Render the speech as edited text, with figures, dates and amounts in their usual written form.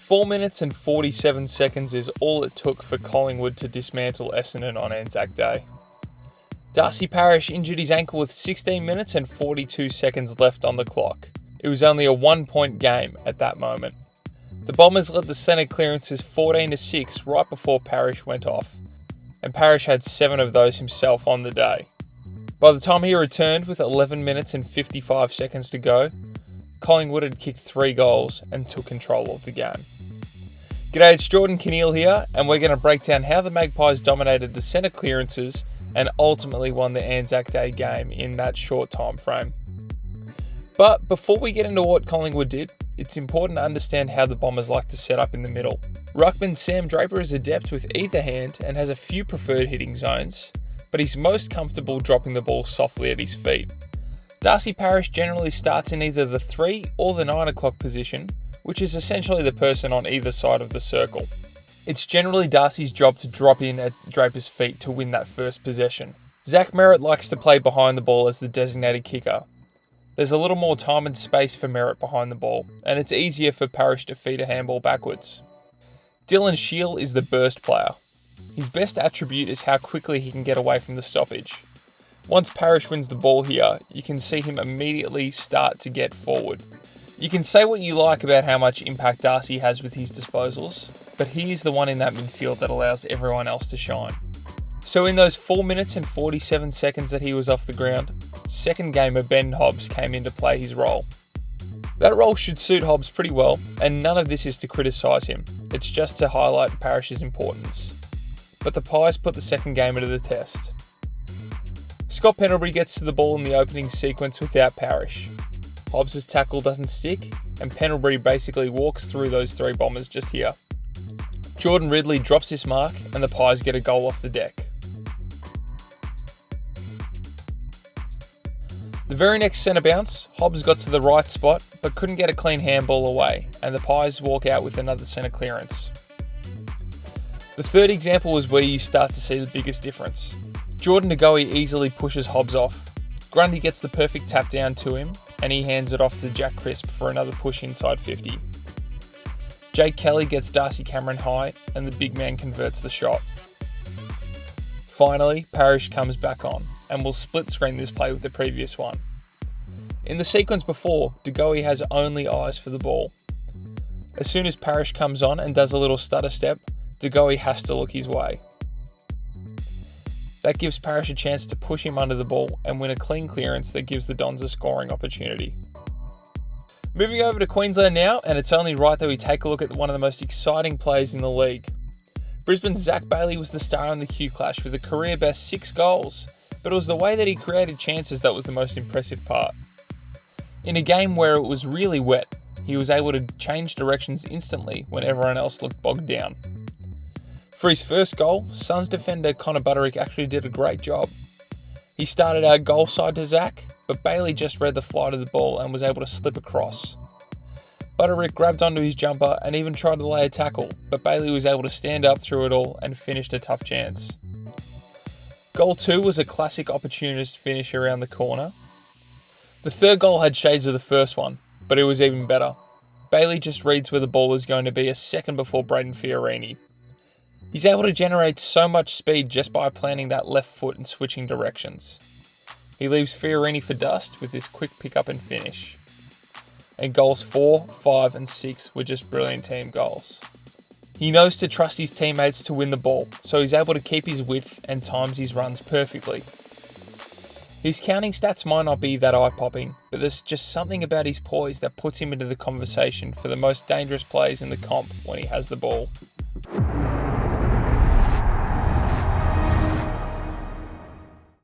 4 minutes and 47 seconds is all it took for Collingwood to dismantle Essendon on Anzac Day. Darcy Parish injured his ankle with 16 minutes and 42 seconds left on the clock. It was only a 1-point game at that moment. The Bombers led the centre clearances 14-6 right before Parish went off, and Parish had 7 of those himself on the day. By the time he returned with 11 minutes and 55 seconds to go, Collingwood had kicked 3 goals and took control of the game. G'day, it's Jordan Keneal here, and we're going to break down how the Magpies dominated the centre clearances and ultimately won the Anzac Day game in that short time frame. But before we get into what Collingwood did, it's important to understand how the Bombers like to set up in the middle. Ruckman Sam Draper is adept with either hand and has a few preferred hitting zones, but he's most comfortable dropping the ball softly at his feet. Darcy Parish generally starts in either the 3 or the 9 o'clock position, which is essentially the person on either side of the circle. It's generally Darcy's job to drop in at Draper's feet to win that first possession. Zach Merritt likes to play behind the ball as the designated kicker. There's a little more time and space for Merritt behind the ball, and it's easier for Parish to feed a handball backwards. Dylan Shiel is the burst player. His best attribute is how quickly he can get away from the stoppage. Once Parish wins the ball here, you can see him immediately start to get forward. You can say what you like about how much impact Darcy has with his disposals, but he is the one in that midfield that allows everyone else to shine. So in those 4 minutes and 47 seconds that he was off the ground, second gamer Ben Hobbs came in to play his role. That role should suit Hobbs pretty well, and none of this is to criticise him, it's just to highlight Parish's importance. But the Pies put the second gamer to the test. Scott Pendlebury gets to the ball in the opening sequence without Parish. Hobbs' tackle doesn't stick, and Pendlebury basically walks through those 3 Bombers just here. Jordan Ridley drops this mark, and the Pies get a goal off the deck. The very next centre bounce, Hobbs got to the right spot, but couldn't get a clean handball away, and the Pies walk out with another centre clearance. The third example is where you start to see the biggest difference. Jordan Ngoe easily pushes Hobbs off. Grundy gets the perfect tap down to him, and he hands it off to Jack Crisp for another push inside 50. Jake Kelly gets Darcy Cameron high, and the big man converts the shot. Finally, Parish comes back on, and will split screen this play with the previous one. In the sequence before, Ngoe has only eyes for the ball. As soon as Parish comes on and does a little stutter step, Ngoe has to look his way. That gives Parish a chance to push him under the ball and win a clean clearance that gives the Dons a scoring opportunity. Moving over to Queensland now, and it's only right that we take a look at one of the most exciting plays in the league. Brisbane's Zach Bailey was the star in the QClash with a career best 6 goals, but it was the way that he created chances that was the most impressive part. In a game where it was really wet, he was able to change directions instantly when everyone else looked bogged down. For his first goal, Suns defender Connor Butterick actually did a great job. He started out goal side to Zach, but Bailey just read the flight of the ball and was able to slip across. Butterick grabbed onto his jumper and even tried to lay a tackle, but Bailey was able to stand up through it all and finished a tough chance. Goal 2 was a classic opportunist finish around the corner. The third goal had shades of the first one, but it was even better. Bailey just reads where the ball is going to be a second before Braden Fiorini. He's able to generate so much speed just by planting that left foot and switching directions. He leaves Fiorini for dust with this quick pick-up and finish. And goals 4, 5 and 6 were just brilliant team goals. He knows to trust his teammates to win the ball, so he's able to keep his width and times his runs perfectly. His counting stats might not be that eye-popping, but there's just something about his poise that puts him into the conversation for the most dangerous plays in the comp when he has the ball.